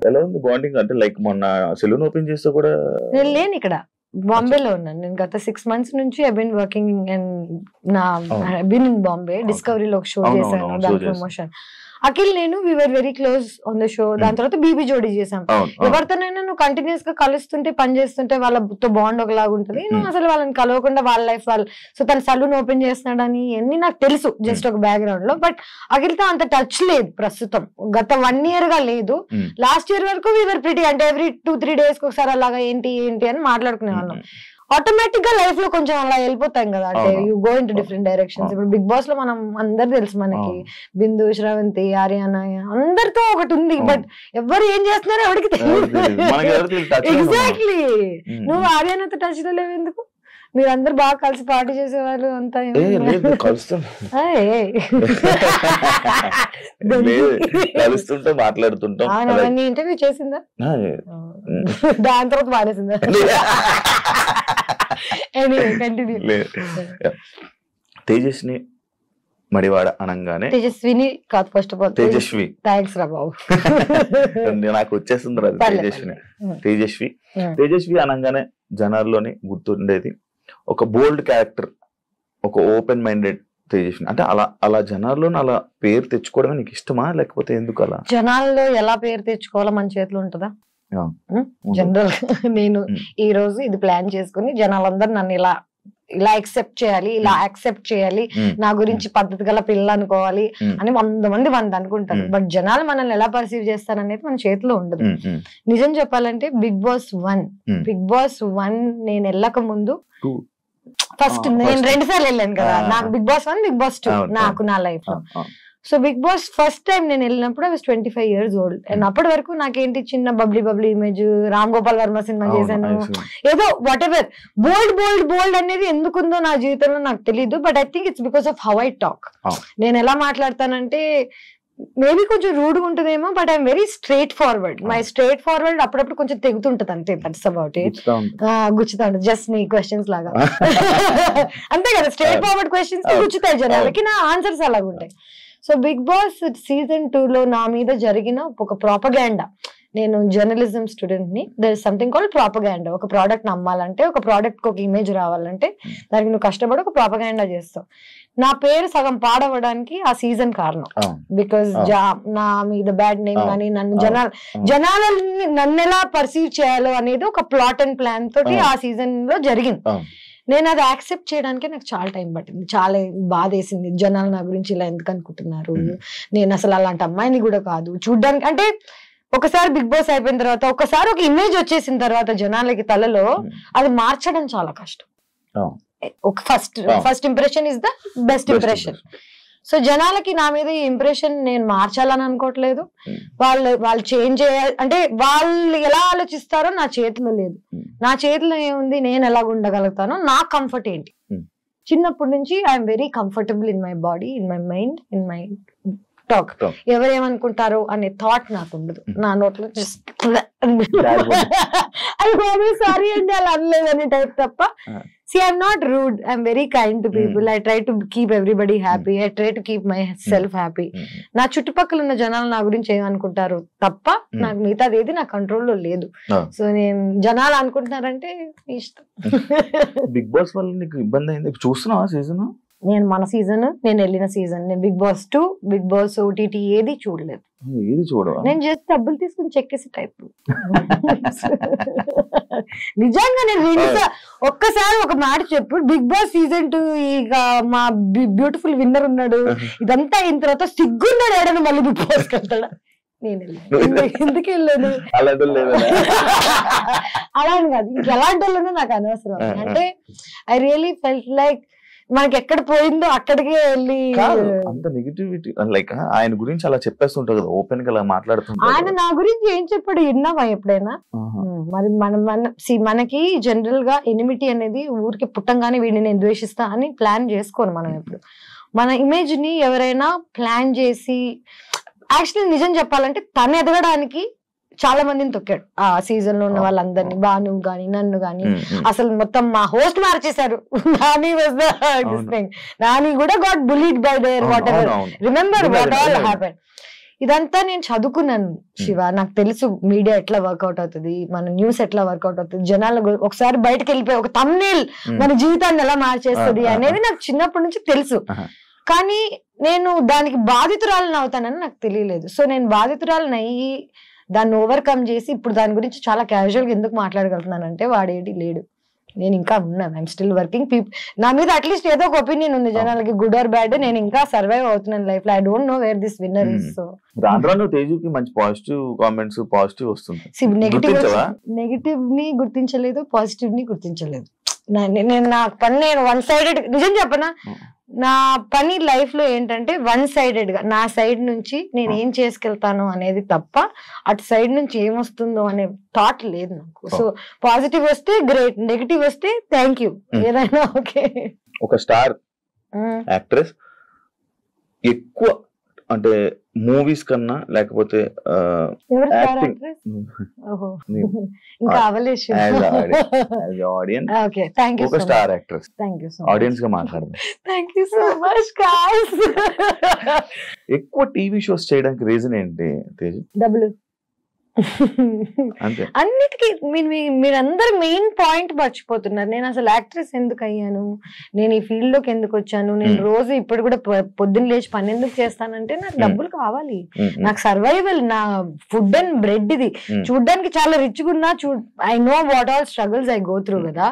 ఎలా ఉంది బాండింగ్? అంటే లైక్ మొన్న సెలూన్ ఓపెన్ చేస్తే కూడా నేను లేను ఇక్కడ, బాంబేలో ఉన్నాను. నేను గత 6 months నుంచి ఐ బీన్ వర్కింగ్ అండ్ నా బీన్ ఇన్ బాంబే. డిస్కవరీలో ఒక షో చేశాను, దాని ప్రమోషన్. అఖిల్ నేను we were very close on the show. దాని తర్వాత బీబీ జోడీ చేసాం. ఎవరితోనైనా నువ్వు కంటిన్యూస్ గా కలుస్తుంటే పని చేస్తుంటే వాళ్ళతో బాండ్ ఒకలాగా ఉంటుంది. నువ్వు అసలు వాళ్ళని కలవకుండా వాళ్ళ లైఫ్ వాళ్ళు, సో తన సలూన్ ఓపెన్ చేస్తున్నాడని అన్ని నాకు తెలుసు జస్ట్ ఒక బ్యాక్గ్రౌండ్ లో. బట్ అఖిల్తో అంత టచ్ లేదు ప్రస్తుతం, గత 1 year గా లేదు. లాస్ట్ ఇయర్ వరకు వి వర్ ప్రిటీ, అంటే ఎవ్రీ 2-3 days ఒకసారి అలాగా ఏంటి అని మాట్లాడుకునే వాళ్ళం. ఆటోమేటిక్ గా లైఫ్ లో కొంచెం అలా వెళ్ళిపోతాం కదా, అంటే you go in to different directions. ఇప్పుడు బిగ్ బాస్ లో మనం అందరు తెలుసు మనకి, బిందు, శ్రవంతి, ఆర్యానా అందరితో ఒకటి ఉంది. బట్ ఎవరు ఏం చేస్తున్నారో ఎవరికి తెలియదు. ఎగ్జాక్ట్లీ. నువ్వు ఆర్యానాతో టచ్ లో లేవు ఎందుకు? మీరందరూ బాగా కలిసి పార్టీ చేసేవాళ్ళు అంతా. కలుస్తుంటే మాట్లాడుతుంటాం. ఇంటర్వ్యూ చేసిందా? దాని తర్వాత మానేసిందా? తేజస్ని మడివాడ అనగానే తేజస్విని కాదు, first of all Tejaswi. Thanks రా బాబు, నాకు వచ్చేస్తుంది రాదు. తేజస్వి అనగానే జనాల్లోని గుర్తుండేది ఒక బోల్డ్ క్యారెక్టర్, ఒక ఓపెన్ మైండెడ్ తేజస్విని. అంటే అలా జనాల్లో అలా పేరు తెచ్చుకోవడమే నీకు ఇష్టమా, లేకపోతే ఎందుకు అలా? జనాల్లో ఎలా పేరు తెచ్చుకోవాలో మన చేతిలో ఉంటుందా? జనరల్ నేను ఈ రోజు ఇది ప్లాన్ చేసుకుని జనాలందరూ నన్ను ఇలా యాక్సెప్ట్ చేయాలి, ఇలా యాక్సెప్ట్ చేయాలి, నా గురించి పద్ధతి గల పిల్ల అనుకోవాలి అని 100 మంది అనుకుంటారు. బట్ జనాలు మనల్ని ఎలా పర్సీవ్ చేస్తారనేది మన చేతిలో ఉండదు. నిజం చెప్పాలంటే బిగ్ బాస్ 1 నేను వెళ్ళక ముందు, ఫస్ట్ నేను 2 సార్లు వెళ్ళాను కదా. నాకు బిగ్ బాస్ 1, బిగ్ బాస్ 2 నాకు నా లైఫ్ లో. So Big Boss first time నేను వెళ్ళినప్పుడు I was 25 years old. And అప్పటి వరకు నాకేంటి చిన్న బబ్లీ ఇమేజ్, రామ్ గోపాల్ వర్మ సినిమా చేశాను, ఏదో వాట్ ఎవర్. బోల్డ్ అనేది ఎందుకుందో నా జీవితంలో నాకు తెలీదు. But I think it's because of how I talk. నేను ఎలా మాట్లాడతానంటే మేబీ కొంచెం రూడ్గా ఉంటుందేమో, but I'm very straight forward. My straight forward అప్పుడప్పుడు కొంచెం తెగుతుంటది అంతే. That's about it. గుచ్చుతా ఉంటుంది జస్ట్ నీ క్వశ్చన్స్ లాగా. అంతే కదా, స్ట్రైట్ ఫార్వర్డ్ క్వశ్చన్స్ గుచ్చుతాయి జనాలకి, నా ఆన్సర్స్ అలాగ ఉంటాయి. సో బిగ్ బాస్ సీజన్ 2 లో నా మీద జరిగిన ఒక ప్రాపగాండా. నేను జర్నలిజం స్టూడెంట్ ని. There is something called propaganda. ఒక ప్రోడక్ట్ నమ్మాలంటే, ఒక ప్రోడక్ట్ కి ఒక ఇమేజ్ రావాలంటే దానికి నువ్వు కష్టపడి ఒక ప్రాపగాండా చేస్తావు. నా పేరు సగం పాడవడానికి ఆ సీజన్ కారణం. బికాస్ నా మీద బ్యాడ్ నేమ్ కానీ, జనాలని నన్ను ఎలా పర్సీవ్ చేయాలో అనేది ఒక ప్లాట్ అండ్ ప్లాన్ తోటి ఆ సీజన్ లో జరిగింది. నేను అది యాక్సెప్ట్ చేయడానికి నాకు చాలా టైం పట్టింది. చాలా బాధ వేసింది, జనాలు నా గురించి ఇలా ఎందుకు అనుకుంటున్నారు, నేను అసలు అలాంటి అమ్మాయిని కూడా కాదు చూడ్డానికి. అంటే ఒకసారి బిగ్ బాస్ అయిపోయిన తర్వాత, ఒకసారి ఒక ఇమేజ్ వచ్చేసిన తర్వాత జనాలకి తలలో అది మార్చడం చాలా కష్టం. ఒక first impression is the best impression. So జనాలకి నా మీద ఈ ఇంప్రెషన్ నేను మార్చాలని అనుకోవట్లేదు. వాళ్ళు చేంజ్ చేయాలి అంటే వాళ్ళు ఎలా ఆలోచిస్తారో నా చేతిలో లేదు. నా చేతిలో ఏముంది, నేను ఎలా ఉండగలుగుతానో, నా కంఫర్ట్ ఏంటి. చిన్నప్పటి నుంచి I'm very comfortable in my body, in my mind, in my talk. ఎవరేమనుకుంటారో అనే థాట్ నాకు ఉండదు. నా నోట్లో జస్ట్ అది సారీ అండి అలా అనలేదనే టైప్ తప్ప. See, I'm not rude. I'm very kind to people. I try to keep everybody happy. I try to keep myself happy. నా చుట్టుపక్కల ఉన్న జనాలు నా గురించి ఏమనుకుంటారు తప్ప నాకు మిగతాది ఏది నా కంట్రోల్లో లేదు. సో నేను జనాలు అనుకుంటున్నారంటే ఇష్టం. బిగ్ బాస్ వల్ల నీకు ఇబ్బంది అయింది చూస్తున్నావా సీజన్? నేను మన సీజన్, నేను వెళ్ళిన సీజన్, నేను Big Boss 2, Big Boss OTT ఏది చూడలేదు. నేను జస్ట్ డబ్బులు తీసుకుని చెక్కేసి టైప్. నిజంగా నేను ఒక్కసారి ఒక మాట చెప్పు, బిగ్ బాస్ సీజన్ 2 ఇక మా బ్యూటిఫుల్ విన్నర్ ఉన్నాడు, ఇదంతా అయిన తర్వాత సిగ్గున్నాడు ఏడను మళ్ళీ బిగ్ బాస్ వెళ్తాడా? నేను ఎందుకు వెళ్ళాను అలా అని కాదు, ఇంకెలాంటి వాళ్ళనో నాకు అనవసరం. అంటే ఐ రియలీ ఫెల్ట్ లైక్ మనకి ఎక్కడ పోయిందో అక్కడికే వెళ్ళి అంత నెగటివిటీ. లైక్ ఆయన గురించి అలా చెప్పేస్తుంటారు కదా, ఓపెన్ గా అలా మాట్లాడుతుంటారు. ఆయన నా గురించి ఏం చెప్పాడు విన్నావా ఎప్పుడైనా? మరి మనకి జనరల్ గా ఎనిమిటీ అనేది ఊరికి పుట్టంగానే వీడిని నేను ద్వేషిస్తా అని ప్లాన్ చేసుకోను మనం. ఎప్పుడు మన ఇమేజ్ ని ఎవరైనా ప్లాన్ చేసి, యాక్చువల్లీ నిజం చెప్పాలంటే తను ఎదగడానికి చాలా మందిని తొక్కాడు ఆ సీజన్ లో ఉన్న వాళ్ళందరినీ. బాను గాని, నన్ను గాని, అసలు మొత్తం మా హోస్ట్ మార్చేశారు. నాని కూడా got bullied by their what ever. Remember what all happened. ఇదంతా నేను చదువుకున్నాను శివ. నాకు తెలుసు మీడియా ఎట్లా వర్కౌట్ అవుతుంది, మన న్యూస్ ఎట్లా వర్కౌట్ అవుతుంది, జనాలు ఒకసారి బయటకు వెళ్ళిపోయి ఒక థంబ్నెయిల్ మన జీవితాన్ని ఎలా మార్చేస్తుంది అనేది నాకు చిన్నప్పటి నుంచి తెలుసు. కానీ నేను దానికి బాధితురాలను అవుతానని నాకు తెలియలేదు. సో నేను బాధితురాలను అయ్యి దాన్ని ఓవర్కమ్ చేసి ఇప్పుడు దాని గురించి చాలా క్యాజువల్ గా ఎందుకు మాట్లాడగలుగుతున్నానంటే వాడేటి లేడు, నేను ఇంకా ఉన్నాను. I'm still working. నా మీద అట్లీస్ట్ ఏదో ఒక ఒపీనియన్ ఉంది జనాలకి, గుడ్ ఆర్ బ్యాడ్. నేను ఇంకా సర్వైవ్ అవుతున్నాను లైఫ్ లో. I don't know where this winner is. So తేజుకి మంచి పాజిటివ్ కామెంట్స్, పాజిటివ్ వస్తుంది. నెగిటివ్ ని గుర్తించలేదు, పాజిటివ్ ని గుర్తించలేదు. నేను నా పని నేను వన్ సైడెడ్, నిజం చెప్పనా, నా పని లైఫ్ లో ఏంటంటే వన్ సైడెడ్ గా నా సైడ్ నుంచి నేను ఏం చేసుకెళ్తాను అనేది తప్ప అటు సైడ్ నుంచి ఏమొస్తుందో అనే థాట్ లేదు నాకు. సో పాజిటివ్ వస్తే గ్రేట్, నెగిటివ్ వస్తే థ్యాంక్ యూ, ఏదైనా ఓకే. ఒక స్టార్ యాక్ట్రెస్ ఎక్కువ అంటే మూవీస్ కన్నా లేకపోతే ఇంకా అవలేష్ ఒక స్టార్ యాక్ట్రెస్ ఆడియన్స్ గా మాట్లాడదాం. ఎక్కువ టీవీ షోస్ చేయడానికి రీజన్ ఏంటి తేజు? డబ్బులు. అన్నిటికీ మీరందరూ మెయిన్ పాయింట్ మర్చిపోతున్నారు. నేను అసలు యాక్ట్రెస్ ఎందుకు అయ్యాను, నేను ఈ ఫీల్డ్ లోకి ఎందుకు వచ్చాను, నేను రోజు ఇప్పుడు కూడా పొద్దున్న లేచి పని ఎందుకు చేస్తానంటే నాకు డబ్బులు కావాలి, నాకు సర్వైవల్, నా ఫుడ్ అండ్ బ్రెడ్. ఇది చూడ్డానికి చాలా రిచ్ గా ఉన్నా, I know what all struggles I go through కదా.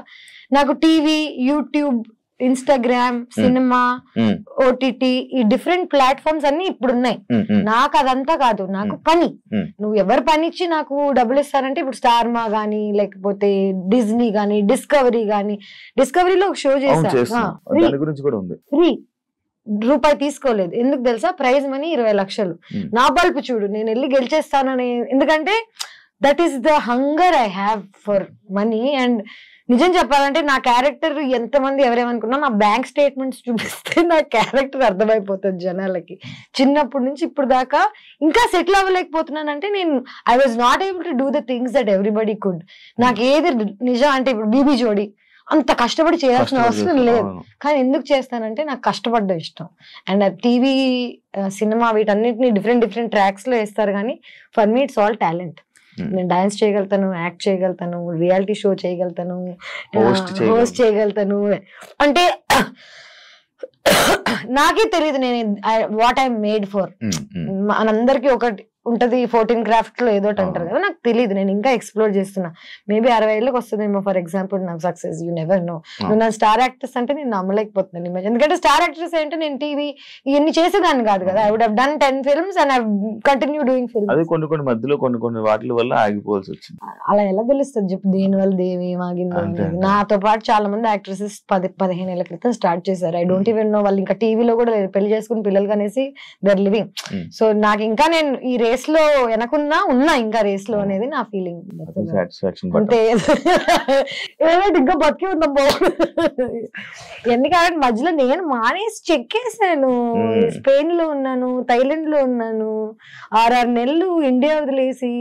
నాకు TV, YouTube, Instagram, cinema, OTT, ఈ డిఫరెంట్ ప్లాట్ఫామ్స్ అన్ని ఇప్పుడు ఉన్నాయి. నాకు అదంతా కాదు, నాకు పని. నువ్వు ఎవరు పని ఇచ్చి నాకు డబ్బులు ఇస్తారంటే ఇప్పుడు స్టార్ మా గానీ, లేకపోతే డిజ్నీ గానీ, డిస్కవరీ గానీ. డిస్కవరీలో ఒక షో చేశా, ఫ్రీ, రూపాయి తీసుకోలేదు. ఎందుకు తెలుసా? ప్రైజ్ మనీ 20 లక్షలు. నా బల్పు చూడు, నేను వెళ్ళి గెలిచేస్తానని. ఎందుకంటే that is the hunger I have for money. And నిజం చెప్పాలంటే నా క్యారెక్టర్ ఎంతమంది ఎవరేమనుకున్నా, నా బ్యాంక్ స్టేట్మెంట్స్ చూపిస్తే నా క్యారెక్టర్ అర్థమైపోతుంది జనాలకి. చిన్నప్పటి నుంచి ఇప్పుడు దాకా ఇంకా సెటిల్ అవ్వలేకపోతున్నానంటే నేను I was not able to do the things that everybody could. నాకు ఏది నిజం అంటే ఇప్పుడు బీబీ జోడి అంత కష్టపడి చేయాల్సిన అవసరం లేదు, కానీ ఎందుకు చేస్తానంటే నాకు కష్టపడ్డం ఇష్టం. అండ్ టీవీ, సినిమా వీటన్నిటిని డిఫరెంట్ ట్రాక్స్ లో వేస్తారు, కానీ for me it's all talent. నేను డాన్స్ చేయగలుగుతాను, యాక్ట్ చేయగలుగుతాను, రియాలిటీ షో చేయగలుగుతాను, హోస్ట్ చేయగలుగుతాను. అంటే నాకే తెలియదు నేను వాట్ ఐ మేడ్ ఫర్. మనందరికి ఒకటి ఉంటది 14 క్రాఫ్ట్ లో ఏదో అంటారు కదా, నాకు తెలియదు. నేను ఇంకా ఎక్స్ప్లోర్ చేస్తున్నా. మేబీ 60 ఏళ్ళకి వస్తుందేమో ఫర్ ఎగ్జాంపుల్ నాకు సక్సెస్. You never know. నువ్వు నా స్టార్ యాక్ట్రెస్ అంటే నేను నమ్మలేకపోతున్నాను ఇమేజ్. ఎందుకంటే స్టార్ యాక్ట్రెస్ అంటే నేను టీవీ ఇవన్నీ చేసేదాన్ని కాదు కదా. I would have done 10 films and I've continued doing films. అది కొన్ని మధ్యలో కొన్ని వాటి వల్ల ఆగిపోవాల్సి వచ్చింది. అలా ఎలా తెలుస్తుంది చెప్పు? దేని వల్ల దేవి ఆగిందో. నాతో పాటు చాలా మంది యాక్ట్రెసెస్ 10-15 ఏళ్ల క్రితం స్టార్ట్ చేశారు. ఐ డోంట్ ఈవెన్ నో వాళ్ళు ఇంకా టీవీలో కూడా పెళ్లి చేసుకుని పిల్లలు కనేసి దే ఆర్ లివింగ్. సో నాకు ఇంకా నేను ఈ రేస్ లో వెనకున్నా ఇంకా రేస్ లో అనేది నా ఫీలింగ్. అంటే ఇంకా బతికి ఉందా ఎందుకంటే మధ్యలో నేను మానేసి చెక్కేసాను. స్పెయిన్ లో ఉన్నాను, థైలాండ్ లో ఉన్నాను, 6 నెలలు ఇండియా వదిలేసి,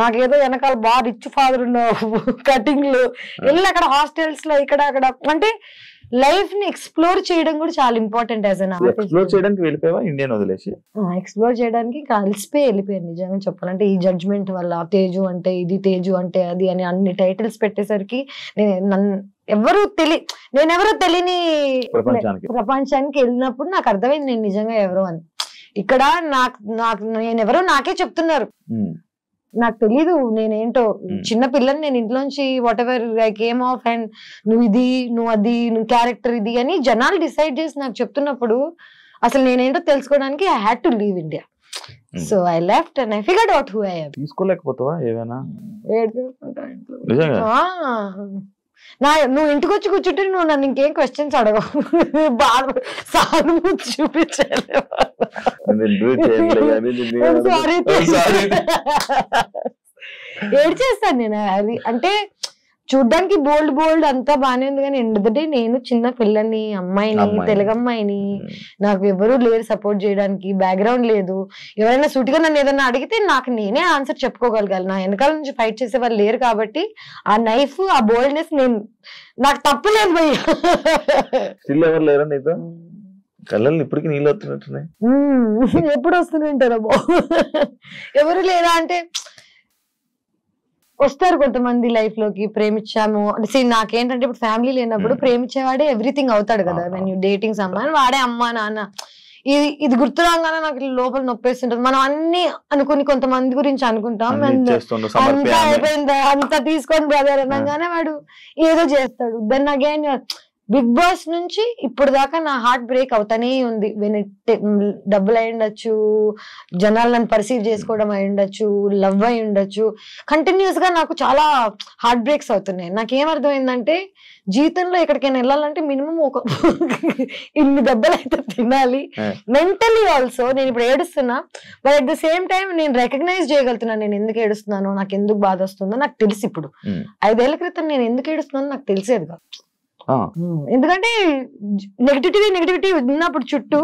నాకేదో వెనకాల బాగా రిచ్ ఫాదర్ ఉన్నావు కటింగ్ లో వెళ్ళి అక్కడ హాస్టల్స్ లో ఇక్కడ అక్కడ. అంటే లైఫ్ ని ఎక్స్ప్లోర్ చేయడం కూడా చాలా important. As an artist explore చేయడానికి వెళ్ళిపోయావా ఇండియన్ వదిలేసి? ఎక్స్ప్లోర్ చేయడానికి కలిసిపోయి వెళ్ళిపోయాను నిజంగా చెప్పాలంటే. ఈ జడ్జ్మెంట్ వల్ల తేజు అంటే ఇది, తేజు అంటే అది అని అన్ని టైటిల్స్ పెట్టేసరికి నేనెవరో తెలియని ప్రపంచానికి వెళ్ళినప్పుడు నాకు అర్థమైంది నేను నిజంగా ఎవరో అని. ఇక్కడ నేనెవరో నాకే చెప్తున్నారు, నాకు తెలీదు నేనేంటో. చిన్న పిల్లని నేను ఇంట్లోంచి what ever I came of and నువ్వు ఇది, నువ్వు అది, నువ్వు క్యారెక్టర్ ఇది అని జనాలు డిసైడ్ చేసి నాకు చెప్తున్నప్పుడు అసలు నేనేంటో తెలుసుకోవడానికి I had to leave India. So I left and I figured out who I am. తీసుకోలేకపోతావా ఏమైనా? నువ్వు ఇంటికి వచ్చి కూర్చుంటే నువ్వు నన్ను ఇంకేం క్వశ్చన్స్ అడగవు, బాగా సానుభూతి చూపించాలి. ఏడ్ చేస్తాను నేను అది. అంటే చూడ్డానికి బోల్డ్ అంతా బానే ఉంది, కానీ ఎందుకంటే నేను చిన్న పిల్లని, అమ్మాయిని, తెలుగు అమ్మాయిని, నాకు ఎవరు లేరు సపోర్ట్ చేయడానికి, బ్యాక్గ్రౌండ్ లేదు. ఎవరైనా సూటిగా నన్ను ఏదైనా అడిగితే నాకు నేనే ఆన్సర్ చెప్పుకోగలగాలి. నా వెనకాల నుంచి ఫైట్ చేసే వాళ్ళు లేరు కాబట్టి ఆ నైఫ్, ఆ బోల్డ్నెస్ నాకు తప్పలేదు భయ్య. కళ్ళల్లో ఇప్పటికీ నీళ్ళు వస్తున్నట్టున్నాయి. ఎప్పుడు వస్తుంటారా బాబు? ఎవరు లేదా అంటే వస్తారు కొంతమంది లైఫ్ లోకి, ప్రేమించాము అంటే నాకేంటంటే ఇప్పుడు ఫ్యామిలీ లేనప్పుడు ప్రేమించేవాడే ఎవ్రీథింగ్ అవుతాడు కదా. వెన్ యూ డేటింగ్ సమ్మన్ వాడే అమ్మా నాన్న. ఇది గుర్తు రాగానే నాకు లోపల నొప్పేస్తుంటది. మనం అన్ని అనుకుని కొంతమంది గురించి అనుకుంటాం, అంతా అయిపోయింది అంతా తీసుకొని బ్రదర్ అనగానే వాడు ఏదో చేస్తాడు. దెన్ అగైన్ బిగ్ బాస్ నుంచి ఇప్పుడు దాకా నా హార్ట్ బ్రేక్ అవుతానే ఉంది. డబ్బులు అయి ఉండొచ్చు, జనాలు నన్ను పర్సీవ్ చేసుకోవడం అయి ఉండొచ్చు, లవ్ అయి ఉండొచ్చు, కంటిన్యూస్ గా నాకు చాలా హార్ట్ బ్రేక్స్ అవుతున్నాయి. నాకేమర్థమైందంటే జీవితంలో ఎక్కడికైనా వెళ్ళాలంటే మినిమం ఒక ఇన్ని దెబ్బలు అయితే తినాలి. మెంటలీ ఆల్సో నేను ఇప్పుడు ఏడుస్తున్నా, but at the same time నేను రికగ్నైజ్ చేయగలుగుతున్నాను నేను ఎందుకు ఏడుస్తున్నానో, నాకు ఎందుకు బాధ వస్తుందో నాకు తెలుసు. ఇప్పుడు 5 ఏళ్ల క్రితం నేను ఎందుకు ఏడుస్తున్నానో నాకు తెలిసేది కాదు. ఎందుకంటే నెగిటివిటీ ఉన్నప్పుడు చుట్టూ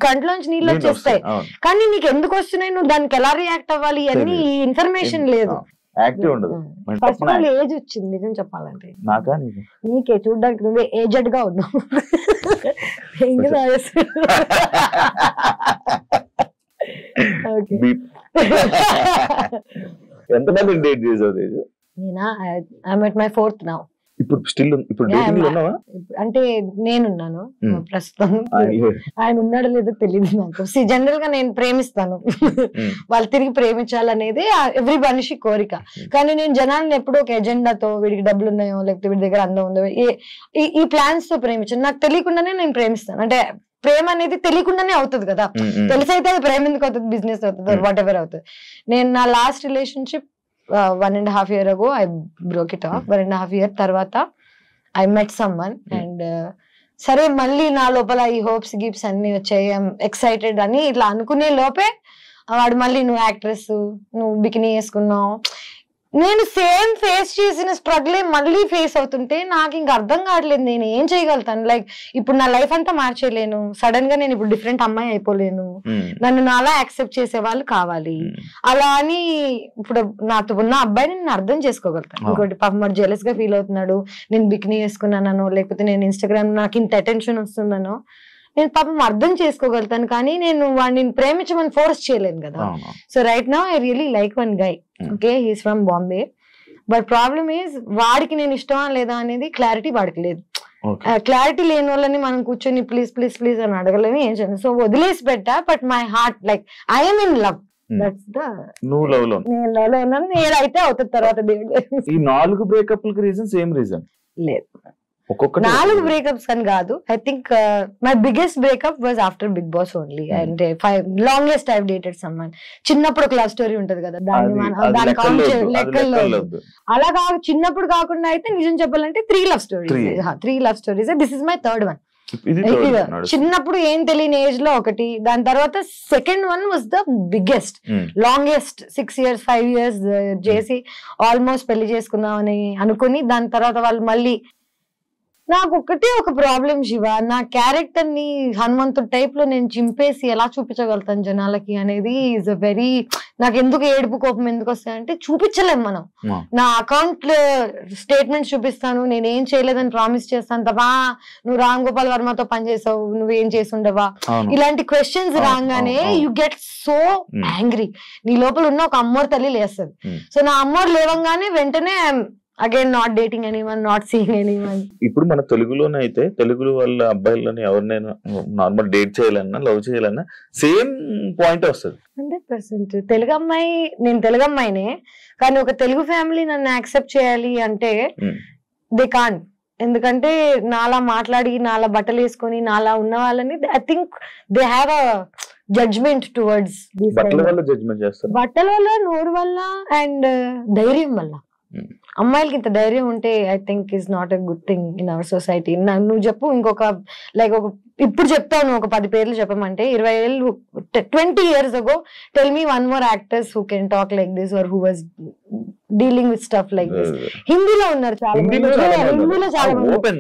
కంట్లోంచి నీళ్ళు వచ్చేస్తాయి, కానీ నీకు ఎందుకు వస్తున్నాయి, నువ్వు దానికి ఎలా రియాక్ట్ అవ్వాలి అన్ని ఇన్ఫర్మేషన్ లేదు. ఫస్ట్ ఆఫ్ ఆల్ ఏజ్ వచ్చింది నిజం చెప్పాలంటే. నీకే చూడడానికి నువ్వే ఏజెడ్ గా ఉన్నావు. నేనా I'm at my 4th now. అంటే నేనున్నాను ప్రస్తుతం, ఆయన ఉన్నాడో లేదో తెలియదు నాకు. జనరల్ గా నేను ప్రేమిస్తాను, వాళ్ళు తిరిగి ప్రేమించాలనేది ఎవ్రీ మనిషి కోరిక. కానీ నేను జనాలను ఎప్పుడూ ఒక ఎజెండాతో వీడికి డబ్బులు ఉన్నాయో లేకపోతే వీడి దగ్గర అందం ఉందో ఈ ప్లాన్స్ తో ప్రేమించాను. నాకు తెలియకుండానే నేను ప్రేమిస్తాను. అంటే ప్రేమ అనేది తెలియకుండానే అవుతుంది కదా, తెలిసైతే అది ప్రేమ ఎందుకు అవుతుంది, బిజినెస్ అవుతుంది, వాట్ ఎవర్ అవుతుంది. నేను నా last relationship 1.5 year ago I broke it off. 1.5 year తర్వాత I met someone and సరే మళ్ళీ నా లోపల ఈ హోప్స్ గిప్స్ అన్ని వచ్చాయి, ఎక్సైటెడ్ అని ఇట్లా అనుకునే లోపే వాడు మళ్ళీ నువ్వు యాక్ట్రెస్, నువ్వు బికినీ వేసుకున్నావు. నేను సేమ్ ఫేస్ చేసిన స్ట్రగులే మళ్ళీ ఫేస్ అవుతుంటే నాకు ఇంక అర్థం కావట్లేదు నేను ఏం చేయగలుగుతాను. లైక్ ఇప్పుడు నా లైఫ్ అంతా మార్చేయలేను, సడన్ గా నేను ఇప్పుడు డిఫరెంట్ అమ్మాయి అయిపోలేను, నన్ను నాలా యాక్సెప్ట్ చేసే వాళ్ళు కావాలి. అలా అని ఇప్పుడు నాతో ఉన్న అబ్బాయిని నేను అర్థం చేసుకోగలుగుతాను. ఇంకోటి పాపం మరి జెలస్ గా ఫీల్ అవుతున్నాడు, నేను బికినీ వేసుకున్నానో లేకపోతే నేను ఇన్స్టాగ్రామ్ నాకు ఇంత అటెన్షన్ వస్తుందనో నేను పాపం అర్థం చేసుకోగలుగుతాను, కానీ నేను వాడిని ప్రేమించమని ఫోర్స్ చేయలేను కదా. So right now I really like one guy, okay, he's from Bombay, but problem is వాడికి నేను ఇష్టమా లేదా అనేది క్లారిటీ వాడికి లేదు. క్లారిటీ లేని వాళ్ళని మనం కూర్చొని ప్లీజ్ ప్లీజ్ ప్లీజ్ అని అడగలేము, ఏం చేయను. సో వదిలేసి పెట్టా, but my heart like I'm in love. That's the నేను లవ్ లో ఉన్నాను, నేనైతే అవుతుంది తర్వాత దేవుడు. ఈ 4 బ్రేకప్ రీజన్ సేమ్ రీజన్ లేదు, 4 బ్రేకప్స్ అని కాదు. I think my biggest breakup was after Big Boss only. And 5 longest I dated someone. చిన్నప్పుడు ఒక లవ్ స్టోరీ ఉంటది కదా, దాని లెక్కల్లో అలా కాదు. చిన్నప్పుడు కాకుండా అయితే నిజం చెప్పాలంటే 3 love stories. This is my 3rd one. చిన్నప్పుడు ఏం తెలియని ఏజ్ లో ఒకటి, దాని తర్వాత second one was the biggest, longest 6 years 5 years చేసి ఆల్మోస్ట్ పెళ్లి చేసుకుందామని అనుకుని దాని తర్వాత వాళ్ళు మళ్ళీ. నాకు ఒకటే ఒక ప్రాబ్లం శివ, నా క్యారెక్టర్ ని హనుమంతుడు టైప్ లో నేను చింపేసి ఎలా చూపించగలుగుతాను జనాలకి అనేది ఈజ్ అ వెరీ, నాకు ఎందుకు ఏడుపు కోపం ఎందుకు వస్తాయంటే చూపించలేం మనం. నా అకౌంట్ స్టేట్మెంట్స్ చూపిస్తాను, నేనేం చేయలేదని ప్రామిస్ చేస్తాను తప్ప నువ్వు రామ్ గోపాల్ వర్మతో పనిచేసావు, నువ్వేం చేసి ఉండవా, ఇలాంటి క్వశ్చన్స్ రాగానే యు గెట్ సో యాంగ్రీ. నీ లోపల ఉన్న ఒక అమ్మోరు తల్లి లేస్తుంది. సో నా అమ్మోరు లేవంగానే వెంటనే again not dating anyone, not seeing anyone. ఇప్పుడు మన తెలుగులోనే అయితే తెలుగు వాళ్ళ అబ్బాయిలని ఎవరినైనా నార్మల్ డేట్ చేయాలన్నా లవ్ చేయాలన్నా సేమ్ పాయింట్ వస్తుంది 100%. తెలుగు అమ్మాయి, నేను తెలుగు అమ్మాయినే, కానీ ఒక తెలుగు ఫ్యామిలీ నన్ను యాక్సెప్ట్ చేయాలి అంటే దే కాంట్. ఎందుకంటే నాలా మాట్లాడి నాలా బట్టలు వేసుకొని నాలా ఉన్న వాళ్ళని I think they have a judgment towards. బట్టల వల్ల, నోరు వల్ల అండ్ ధైర్యం వల్ల. అమ్మాయిలకి ఇంత ధైర్యం ఉంటే I think is not a good thing in our society. నువ్వు చెప్పు ఇంకొక లైక్ ఒక ఇప్పుడు చెప్తాను ఒక 10 పేర్లు చెప్పమంటే 20 ఏళ్ళు 20 years ago tell me 1 more actors who can talk like this or who was dealing with stuff like this. హిందీలో ఉన్నారు చాలా మంది, హిందీలో చాలా మంది.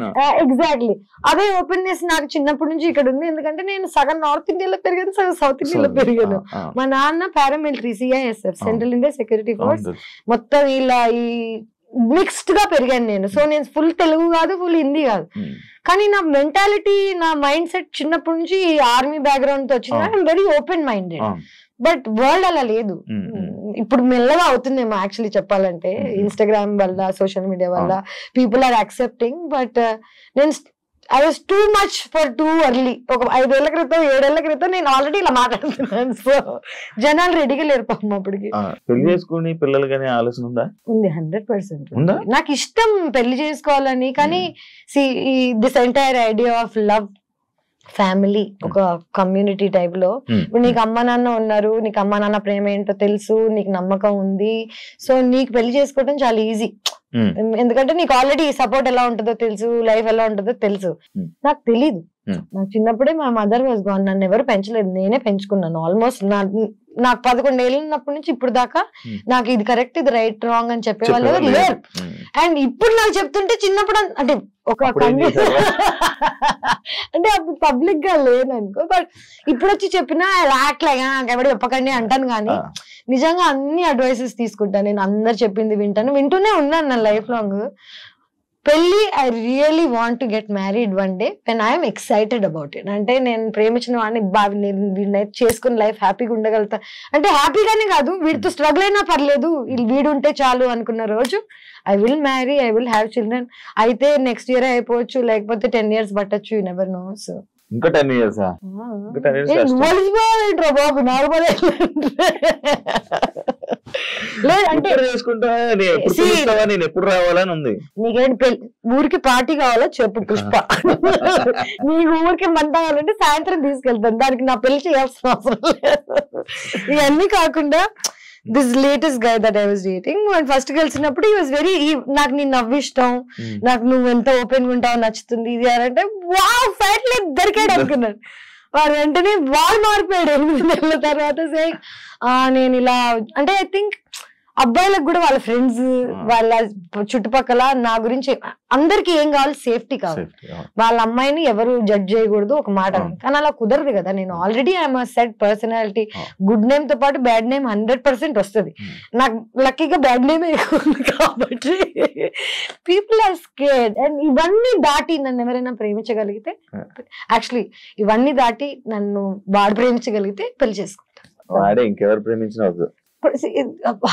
ఎగ్జాక్ట్లీ అదే ఓపెన్నెస్ నాకు చిన్నప్పటి నుంచి ఇక్కడ ఉంది. ఎందుకంటే నేను సగం నార్త్ ఇండియాలో పెరిగాను, సగం సౌత్ ఇండియాలో పెరిగాను. మా నాన్న paramilitary, CISF, central India security force, మొత్తం ఇలా ఈ మిక్స్డ్ గా పెరిగాను నేను. సో నేను ఫుల్ తెలుగు కాదు, ఫుల్ హిందీ కాదు. కానీ నా మెంటాలిటీ, నా మైండ్ సెట్ చిన్నప్పటి నుంచి ఆర్మీ బ్యాక్గ్రౌండ్ తో వచ్చింది. I'm very open minded. But world అలా లేదు. ఇప్పుడు మెల్లగా అవుతుందేమో యాక్చువల్లీ చెప్పాలంటే, ఇన్స్టాగ్రామ్ వల్ల, సోషల్ మీడియా వల్ల పీపుల్ ఆర్ యాక్సెప్టింగ్. బట్ నేను I was too much for too early. ఒక 5 ఏళ్ల క్రితం 7 ఏళ్ల క్రితం నేను ఆల్రెడీ ఇలా మాట్లాడుతున్నాను. సో జనాలు రెడీగా లేరు పాపం అప్పటికి. పెళ్లి చేసుకుని పిల్లలు కానీ ఆలోచన ఉందా? ఉంది, 100%. నాకు ఇష్టం పెళ్లి చేసుకోవాలని. కానీ this entire idea of love, family, ఒక కమ్యూనిటీ టైప్ లో, ఇప్పుడు నీకు అమ్మ నాన్న ఉన్నారు, నీకు అమ్మ నాన్న ప్రేమ ఏంటో తెలుసు, నీకు నమ్మకం ఉంది, సో నీకు పెళ్లి చేసుకోవడం చాలా ఈజీ. ఎందుకంటే నీకు ఆల్రెడీ సపోర్ట్ ఎలా ఉంటుందో తెలుసు, లైఫ్ ఎలా ఉంటుందో తెలుసు. నాకు తెలీదు. నాకు చిన్నప్పుడే మా మదర్ వాజ్ గాన్. నన్ను ఎవరు పెంచలేదు, నేనే పెంచుకున్నాను. ఆల్మోస్ట్ నాకు 11 ఏళ్ళు ఉన్నప్పటి నుంచి ఇప్పుడు దాకా నాకు ఇది కరెక్ట్, ఇది రైట్, రాంగ్ అని చెప్పేవాళ్ళు ఎవరు లేరు. అండ్ ఇప్పుడు నాకు చెప్తుంటే చిన్నప్పుడు అంటే ఒక అంటే అప్పుడు పబ్లిక్ గా లేననుకో, బట్ ఇప్పుడు వచ్చి చెప్పినా రాట్లేగా ఎవరు చెప్పకండి అంటాను. కానీ నిజంగా అన్ని అడ్వైసెస్ తీసుకుంటాను నేను, అందరు చెప్పింది వింటూనే ఉన్నాను నా లైఫ్ లాంగ్. పెళ్లి, I really want to get married one day when I'm excited about it. అంటే నేను ప్రేమించిన వాడిని నేను చేసుకుని లైఫ్ హ్యాపీగా ఉండగలుగుతా. అంటే హ్యాపీగానే కాదు, వీడితో స్ట్రగుల్ అయినా పర్లేదు, వీడు ఉంటే చాలు అనుకున్న రోజు I will marry, I will have children. అయితే నెక్స్ట్ ఇయర్ అయిపోవచ్చు, లేకపోతే 10 years పట్టచ్చు, యు నెవర్ నో. సో ఇంకా 10 years బాబు నార్మల్ లేదంటే ఎప్పుడు రావాలని ఉంది. నీకేంటి ఊరికి పార్టీ కావాలో చెప్పు పుష్ప, నీకు ఊరికి మంట కావాలంటే సాయంత్రం తీసుకెళ్తాను, దానికి నా పెళ్లి చేయాల్సిన అవసరం లేదు. ఇవన్నీ కాకుండా this latest guy that I was dating, first కలిసినప్పుడు ఈ వాజ్ వెరీ, నాకు నీ నవ్వు ఇష్టం, నాకు నువ్వు ఎంత ఓపెన్ గా ఉంటావు, నచ్చుతుంది ఇది అంటే వావ్ ఫైట్ లేదు దొరికాడు అనుకున్నాడు. వాడు వెంటనే వాడు మారిపోయాడు 8 నెలల తర్వాత. నేను ఇలా అంటే ఐ థింక్ అబ్బాయిలకు కూడా వాళ్ళ ఫ్రెండ్స్, వాళ్ళ చుట్టుపక్కల నా గురించి అందరికి ఏం కావాలి, సేఫ్టీ కావాలి. వాళ్ళ అమ్మాయిని ఎవరు జడ్జ్ చేయకూడదు ఒక మాట. కానీ అలా కుదరదు కదా. నేను already I'm set personality, good name తో పాటు బ్యాడ్ నేమ్ 100% వస్తుంది. నాకు లక్కీగా బ్యాడ్ నేమ్ ఎక్కువ ఉంది కాబట్టి పీపుల్ ఆర్ స్కేర్డ్. అండ్ ఇవన్నీ దాటి నన్ను ఎవరైనా ప్రేమించగలిగితే, యాక్చువల్లీ ఇవన్నీ దాటి నన్ను వాడు ప్రేమించగలిగితే పెళ్లి చేసుకుంటాను. వాడే ఇంకెవరు ప్రేమించిన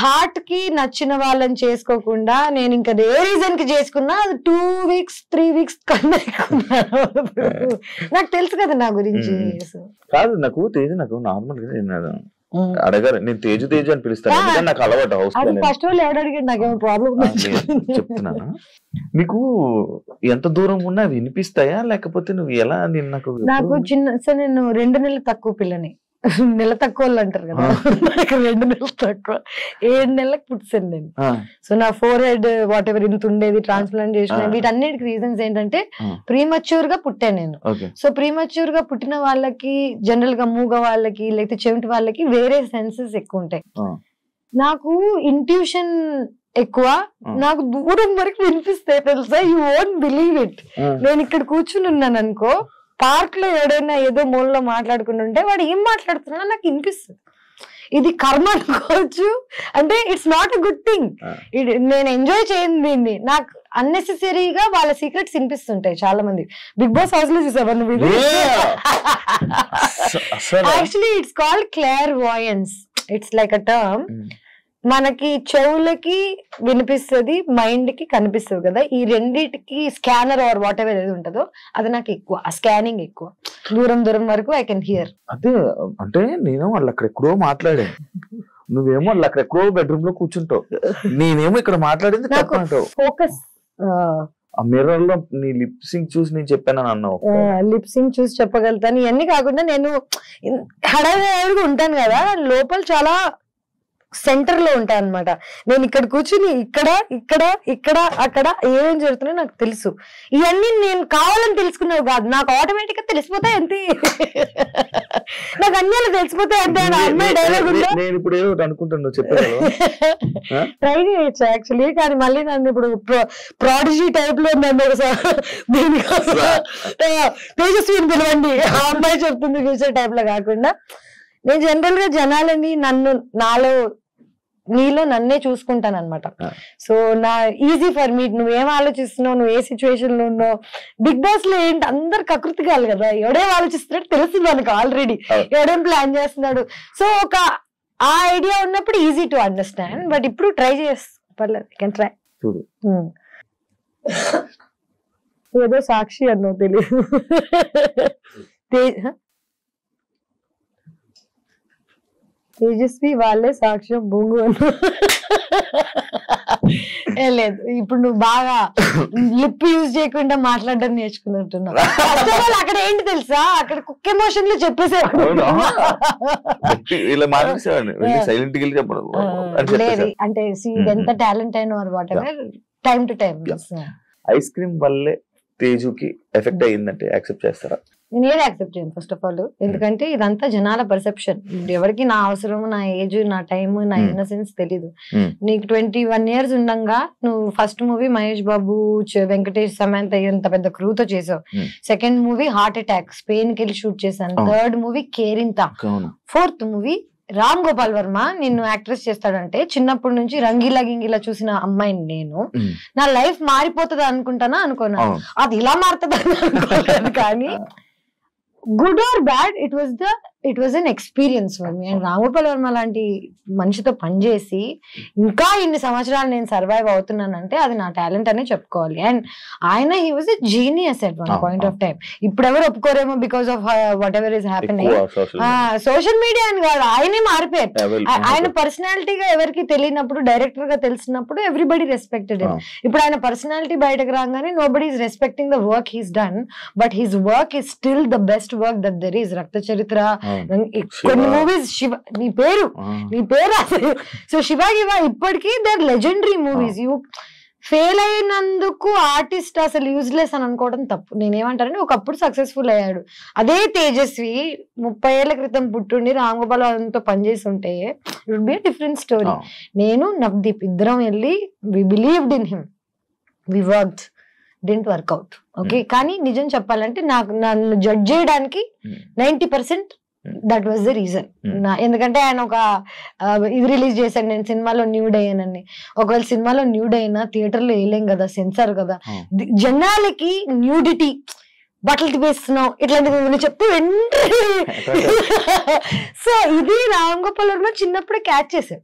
హార్ట్ కి నచ్చిన వాళ్ళని చేసుకోకుండా నేను ఇంకా ఏ రీజన్ కి చేసుకున్నా అది 2 weeks 3 weeks కన్నా నాకు తెలుసు కదా నా గురించి. కాదు నాకు తేజు, నాకు నార్మల్ గా అడగారు, నేను తేజు అని పిలుస్తాను, నాకు అలవాటు. ఫస్ట్ వాళ్ళు ఎవరు అడిగాడు, నాకేమో ప్రాబ్లం చెప్తున్నాను. నీకు ఎంత దూరం ఉన్నా వినిపిస్తాయా, లేకపోతే నువ్వు ఎలా? నాకు చిన్న నేను 2 నెలలు తక్కువ పిల్లని, నెల తక్కువ వాళ్ళు అంటారు కదా, నాకు 2 నెలలు తక్కువ, 7 నెలలకు పుట్టాను నేను. సో నా ఫోర్ హెడ్ వాట్ ఎవర్ ఇంత ఉండేది, ట్రాన్స్ప్లాంట్ చేసిన, వీటన్నిటికి రీజన్స్ ఏంటంటే ప్రీమచ్యూర్ గా పుట్టాను నేను. సో ప్రీమచ్యూర్ గా పుట్టిన వాళ్ళకి, జనరల్ గా మూగ వాళ్ళకి, లేకపోతే చెవిటి వాళ్ళకి వేరే సెన్సెస్ ఎక్కువ ఉంటాయి. నాకు ఇంట్యూషన్ ఎక్కువ, నాకు దూరం వరకు వినిపిస్తే తెలుసా, యూ వోంట్ బిలీవ్ ఇట్. నేను ఇక్కడ కూర్చుని ఉన్నాను అనుకో, పార్క్ లో ఎవడైనా ఏదో మూలలో మాట్లాడుకుంటుంటే వాడు ఏం మాట్లాడుతున్నా నాకు వినిపిస్తుంది. ఇది కర్మ అనుకోవచ్చు, అంటే it's not a good thing. నేను ఎంజాయ్ చేయను దీన్ని. నాకు అన్నెసెసరీగా వాళ్ళ సీక్రెట్స్ వినిపిస్తుంటాయి. చాలా మంది బిగ్ బాస్ హౌస్ లో చూసావా నువ్వు? Actually it's called clairvoyance. It's like a term. మనకి చెవులకి వినిపిస్తుంది, మైండ్ కి కనిపిస్తుంది కదా, ఈ రెండిటికి స్కానర్ ఆర్ వాట్ ఎవర్ ఏది ఉంటుందో అది నాకు ఎక్కువ, ఆ స్కానింగ్ ఎక్కువ, దూరం వరకు ఐ కెన్ హియర్. అదే అంటే నేను వాళ్ళు అక్కడెక్కడో మాట్లాడాను, నువ్వేమో వాళ్ళు అక్కడెక్కడో బెడ్రూమ్ లో కూర్చుంటావు, నేనేమో ఇక్కడ మాట్లాడింది ఫోకస్. ఆ మిర్రర్ లో నీ లిప్ సింక్ చూసి నేను చెప్పాను అన్నావు. లిప్ సింక్ చూసి చెప్పగలుగుతాను. ఇవన్నీ కాకుండా నేను హడావిడిగా ఉంటాను కదా, లోపల చాలా సెంటర్ లో ఉంటా అనమాట. నేను ఇక్కడ కూర్చుని ఇక్కడ ఇక్కడ ఇక్కడ అక్కడ ఏమేం జరుగుతున్నాయో నాకు తెలుసు. ఇవన్నీ నేను కావాలని తెలుసుకున్నావు కాదు, నాకు ఆటోమేటిక్ గా తెలిసిపోతాయి అంతే. నాకు అన్ని అలా తెలిసిపోతాయి అంతే. అమ్మాయి డైలాగ్ నేను ఇప్పుడు ఏదో అనుకుంటాను చెప్పాను, ట్రై చేయొచ్చు యాక్చువల్లీ. కానీ మళ్ళీ నన్ను ఇప్పుడు ప్రాడిజీ టైప్ లో నన్ను తేజస్విని పిలవండి, ఆ అమ్మాయి చెప్తుంది ఫ్యూచర్ టైప్ లో కాకుండా, నేను జనరల్ గా జనాలని నీలో నన్నే చూసుకుంటాను అనమాట. సో నా ఈజీ ఫర్ మీ, నువ్వేం ఆలోచిస్తున్నావు, నువ్వు ఏ సిచ్యువేషన్ లో ఉన్నావు. బిగ్ బాస్ లో ఏంటి అందరు కకృతి కాదు కదా, ఎవడేం ఆలోచిస్తున్నాడు తెలుస్తుంది మనకు ఆల్రెడీ, ఎవడేం ప్లాన్ చేస్తున్నాడు. సో ఒక ఆ ఐడియా ఉన్నప్పుడు ఈజీ టు అండర్స్టాండ్. బట్ ఇప్పుడు ట్రై పర్లేదు, కెన్ ట్రై. ఏదో సాక్షి అన్నో తెలియదు, తేజస్వి వాళ్ళే సాక్ష్యం బొంగు అన్న. లేదు, ఇప్పుడు నువ్వు బాగా లిప్ యూజ్ చేయకుండా మాట్లాడడం నేర్చుకున్నట్టున్నావు. అక్కడ ఏంటి తెలుసా, అక్కడ కుక్ ఎమోషన్ లో చెప్పేసారు. లేదు అంటే ఎంత టాలెంట్ అయిన వారు what ever, time to time. Ice cream వల్లే తేజుకి ఎఫెక్ట్ అయ్యిందంటే యాక్సెప్ట్ చేస్తారా? నేను ఏది యాక్సెప్ట్ చేయను ఫస్ట్ ఆఫ్ ఆల్. ఎందుకంటే ఇదంతా జనాల పర్సెప్షన్. ఎవరికి నా అవసరం, నా ఏజ్, నా టైం, నా ఇన్నసెన్స్ తెలీదు. నీకు 21 years ఉండగా నువ్వు ఫస్ట్ మూవీ మహేష్ బాబు, వెంకటేష్, సమంత ఎంత పెద్ద క్రూతో చేసావు. Second movie heart attack, Spain కి వెళ్ళి షూట్ చేశాను. Third movie Kerintha. Fourth movie Ram Gopal Varma నిన్ను యాక్ట్రెస్ చేస్తాడంటే చిన్నప్పటి నుంచి రంగీలా గింగిలా చూసిన అమ్మాయిని నేను, నా లైఫ్ మారిపోతుంది అనుకుంటానా అనుకున్నా. అది ఇలా మారుతుంది అనుకోలేదు. కానీ good or bad, it was an experience for me. And Ram Gopal Varma లాంటి మనిషితో పనిచేసి ఇంకా ఇన్ని సంవత్సరాలు నేను సర్వైవ్ అవుతున్నానంటే అది నా టాలెంట్ అనే చెప్పుకోవాలి. అండ్ ఆయన he was a genius at one point of time. ఇప్పుడు ఎవరు ఒప్పుకోరేమో because of whatever is happening. Social media అని కాదు, ఆయనే మారిపోయారు. ఆయన పర్సనాలిటీగా ఎవరికి తెలియనప్పుడు, డైరెక్టర్ గా తెలిసినప్పుడు ఎవ్రీబడి రెస్పెక్టెడ్. ఇప్పుడు ఆయన పర్సనాలిటీ బయటకు రాగానే nobody is respecting the work he's done, but his work is still the best work that there is. రక్త చరిత్ర, కొన్ని మూవీస్, శివ నీ పేరు సో శివ ఇప్పటికీ they are legendary movies. You fail అయినందుకు ఆర్టిస్ట్ అసలు యూజ్లెస్ అని అనుకోవడం తప్పు. నేనేమంటానంటే ఒకప్పుడు సక్సెస్ఫుల్ అయ్యాడు. అదే తేజస్వి 30 ఏళ్ల క్రితం పుట్టుండి రామ్ గోపాల్ వర్మతో పనిచేసి ఉంటే it would be a different story. నేను నవదీప్ ఇద్దరం వెళ్ళి we believed in him, we worked, didn't work out. Okay, కానీ నిజం చెప్పాలంటే నన్ను జడ్జ్ చేయడానికి 90% దట్ వాజ్ ద రీజన్. ఎందుకంటే ఆయన ఒక ఇది రిలీజ్ చేశాను నేను సినిమాలో న్యూడ్ అయ్యానని. ఒకవేళ సినిమాలో న్యూడ్ అయినా థియేటర్ లో వేయలేం కదా, సెన్సార్ కదా. జనాలకి న్యూడిటీ, బట్టలు తిప్పేస్తున్నావు ఇట్లాంటివి చెప్తూ సో ఇది రామ్ గోపాల్ వర్మ చిన్నప్పుడే క్యాచ్ చేశాడు.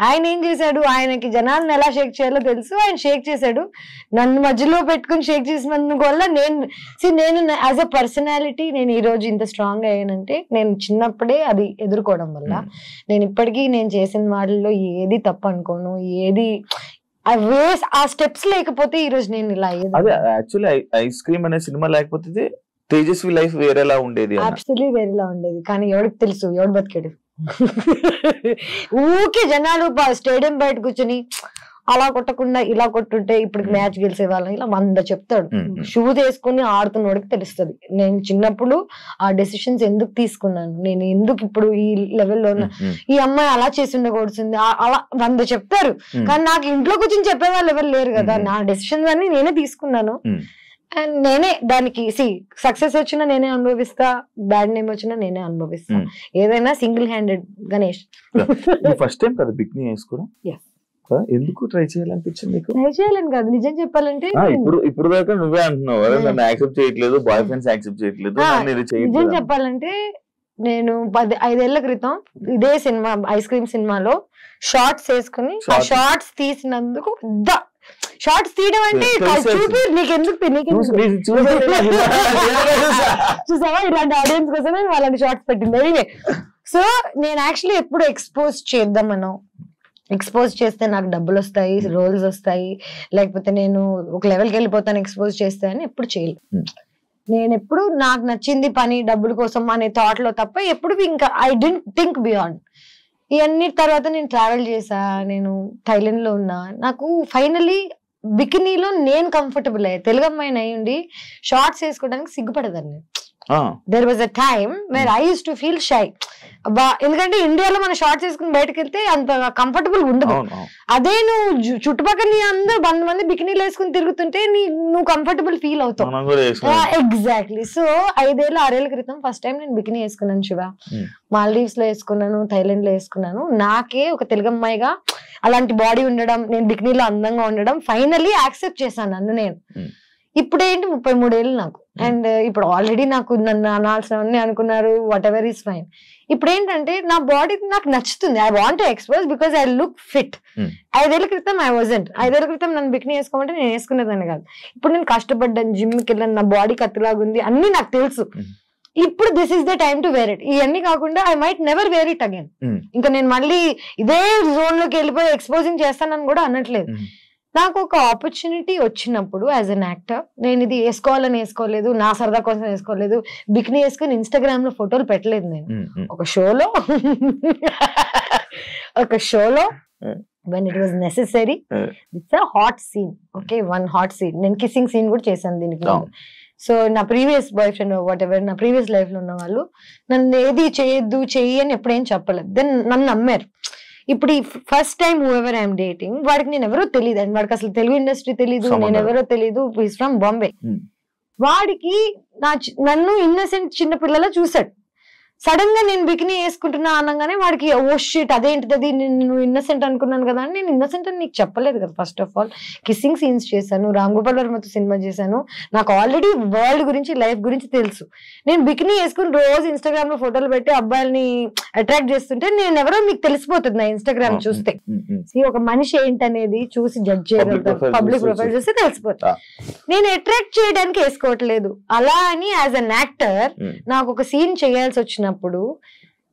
ఆయన ఏం చేశాడు, ఆయనకి జనాలను ఎలా షేక్ చేయాలో తెలుసు, ఆయన షేక్ చేశాడు. నన్ను మధ్యలో పెట్టుకుని షేక్ చేసినందుకు వల్ల నేను యాజ్ అ పర్సనాలిటీ నేను ఈ రోజు ఇంత స్ట్రాంగ్ అయ్యానంటే నేను చిన్నప్పుడే అది ఎదుర్కోవడం వల్ల. నేను ఇప్పటికీ నేను చేసిన వాటిల్లో ఏది తప్పు అనుకోను, ఏది ఆ స్టెప్స్ లేకపోతే ఈ రోజు నేను ఇలా అయ్యేది. అదే యాక్చువల్లీ ఐస్ క్రీమ్ అనే సినిమా లేకపోతే తేజస్వి లైఫ్ వేరేలా ఉండేది, అబ్సల్యూట్లీ వేరేలా ఉండేది. కానీ ఎవరికి తెలుసు, ఎవడు బతికాడు. ఊకే జనాలు స్టేడియం బయట కూర్చొని అలా కొట్టకుండా ఇలా కొట్టుంటే ఇప్పుడు మ్యాచ్ గెలిచే వాళ్ళని ఇలా 100 చెప్తాడు. షూ తీసుకుని ఆడుతున్నోడికి తెలుస్తుంది నేను చిన్నప్పుడు ఆ డెసిషన్స్ ఎందుకు తీసుకున్నాను, నేను ఎందుకు ఇప్పుడు ఈ లెవెల్లో ఉన్నా, ఈ అమ్మాయి అలా చేసి ఉండకూడుతుంది, అలా 100 చెప్తారు. కానీ నాకు ఇంట్లో కూర్చొని చెప్పే వాళ్ళు ఎవరు లేరు కదా. నా డెసిషన్స్ అన్ని నేనే తీసుకున్నాను. అండ్ నేనే దానికి సక్సెస్ వచ్చినా నేనే అనుభవిస్తా, బ్యాడ్ నేమ్ వచ్చినా నేనే అనుభవిస్తా. ఏదైనా single handed. Ganesh first time కదా బిక్నీ వేసుకోవడం, ఎందుకు ట్రై చేయాలనిపించింది నీకు? ట్రై చేయాలని కాదు, నిజం చెప్పాలంటే ఇప్పుడు దాకా నువ్వే అంటున్నావు నన్ను యాక్సెప్ట్ చేయట్లేదు, బాయ్ ఫ్రెండ్స్ యాక్సెప్ట్ చేయట్లేదు. నిజం చెప్పాలంటే నేను 5 ఏళ్ల క్రితం ఇదే సినిమా ఐస్ క్రీమ్ సినిమాలో షార్ట్స్ వేసుకుని ఆ షార్ట్స్ తీసినందుకు షార్ట్స్ తీయడం అంటే చూపి నీకెందుకు చూసావా ఇలాంటి ఆడియన్స్ కోసమే వాళ్ళని షార్ట్స్ పెట్టింది. సో నేను యాక్చువల్లీ ఎప్పుడు ఎక్స్పోజ్ చేద్దామనో, ఎక్స్పోజ్ చేస్తే నాకు డబ్బులు వస్తాయి, రోల్స్ వస్తాయి, లేకపోతే నేను ఒక లెవెల్కి వెళ్ళిపోతాను ఎక్స్పోజ్ చేస్తే అని ఎప్పుడు చేయలేదు. నేను ఎప్పుడు నాకు నచ్చింది పని డబ్బుల కోసం అనే థాట్ లో తప్ప ఎప్పుడు ఇంకా ఐ డెంట్ థింక్ బియాండ్. ఇవన్నీ తర్వాత నేను ట్రావెల్ చేసా, నేను థైలాండ్ లో ఉన్నా. నాకు ఫైనలీ బికినీలో నేను కంఫర్టబుల్ అయ్యా. తెలుగు అమ్మాయిని అయ్యుండి షార్ట్స్ వేసుకోవడానికి సిగ్గుపడదాన్ని. There was a time where I used to feel shy. ఎందుకంటే ఇండియాలో మన షార్ట్స్ వేసుకుని బయటకు వెళ్తే అంత కంఫర్టబుల్ ఉండదు. అదే నువ్వు చుట్టుపక్కల నీ అందరూ 100 మంది బికినీలు వేసుకుని తిరుగుతుంటే నువ్వు కంఫర్టబుల్ ఫీల్ అవుతావు. ఎగ్జాక్ట్లీ. సో 5 ఏళ్ళ 6 ఏళ్ల క్రితం ఫస్ట్ టైం నేను బికినీ వేసుకున్నాను శివ. మాల్దీవ్స్ లో వేసుకున్నాను, థైలాండ్ లో వేసుకున్నాను. నాకే ఒక తెలుగు అమ్మాయిగా అలాంటి బాడీ ఉండడం, నేను బికినీలో అందంగా ఉండడం ఫైనల్లీ యాక్సెప్ట్ చేశాను నన్ను నేను. ఇప్పుడు ఏంటి 33 ఏళ్ళు నాకు. అండ్ ఇప్పుడు ఆల్రెడీ నాకు నన్ను అనాల్సినవన్నీ అనుకున్నారు, వాట్ ఎవర్ ఈస్ ఫైన్. ఇప్పుడు ఏంటంటే నా బాడీ నాకు నచ్చుతుంది. I want to expose because I look fit. 5 ఏళ్ల క్రితం ఐ వాజంట్. 5 ఏళ్ల క్రితం నన్ను బికినీ వేసుకోమంటే నేను వేసుకునేదాన్ని కాదు. ఇప్పుడు నేను కష్టపడ్డాను, జిమ్కి వెళ్ళాను, నా బాడీ కత్తిలాగుంది, అన్ని నాకు తెలుసు. ఇప్పుడు this is the time to wear it. ఇవన్నీ కాకుండా I might never wear it again. ఇంకా నేను మళ్ళీ ఇదే జోన్ లోకి వెళ్ళిపోయి ఎక్స్పోజింగ్ చేస్తానని కూడా అనట్లేదు. నాకు ఒక ఆపర్చునిటీ వచ్చినప్పుడు యాజ్ అన్ యాక్టర్, నేను ఇది వేసుకోవాలని వేసుకోలేదు, నా సరదా కోసం వేసుకోలేదు, బికినీ వేసుకుని ఇన్స్టాగ్రామ్ లో ఫోటోలు పెట్టలేదు. నేను ఒక షోలో when it was necessary, it's a hot scene, okay, one hot scene. నేను కిస్సింగ్ సీన్ కూడా చేశాను దీనికి. సో నా previous boy friend what ever, నా ప్రీవియస్ లైఫ్ లో ఉన్న వాళ్ళు నన్ను ఏది చేయొద్దు చెయ్యి అని ఎప్పుడేం చెప్పలేదు. దెన్ నన్ను నమ్మారు. ఇప్పుడు ఈ first time whoever I'm dating, వాడికి నేను ఎవరో తెలియదు అండి. వాడికి అసలు తెలుగు ఇండస్ట్రీ తెలీదు, నేను ఎవరో తెలీదు. Is from Bombay. వాడికి నన్ను ఇన్నసెంట్ చిన్న పిల్లలా చూసాడు. సడన్ గా నేను బికినీ వేసుకుంటున్నా అనగానే వాడికి ఓ షిట్ అదేంటిది, నేను ఇన్నసెంట్ అనుకున్నాను కదా అని. నేను ఇన్నసెంట్ అని నీకు చెప్పలేదు కదా. First of all kissing scenes చేశాను, రామ్ గోపాల్ వర్మతో సినిమా చేశాను, నాకు ఆల్రెడీ వరల్డ్ గురించి లైఫ్ గురించి తెలుసు. నేను బికినీ వేసుకుని రోజు ఇన్స్టాగ్రామ్ లో ఫోటోలు పెట్టి అబ్బాయిల్ని అట్రాక్ట్ చేస్తుంటే నేను ఎవరో మీకు తెలిసిపోతుంది నా ఇన్స్టాగ్రామ్ చూస్తే. ఒక మనిషి ఏంటనేది చూసి జడ్జ్ చేయగలుగుతారు, పబ్లిక్ ప్రొఫైల్ చూస్తే తెలిసిపోతా. నేను అట్రాక్ట్ చేయడానికి వేసుకోవట్లేదు. అలా అని యాజ్ అన్ యాక్టర్ నాకు ఒక సీన్ చేయాల్సి వచ్చినప్పుడు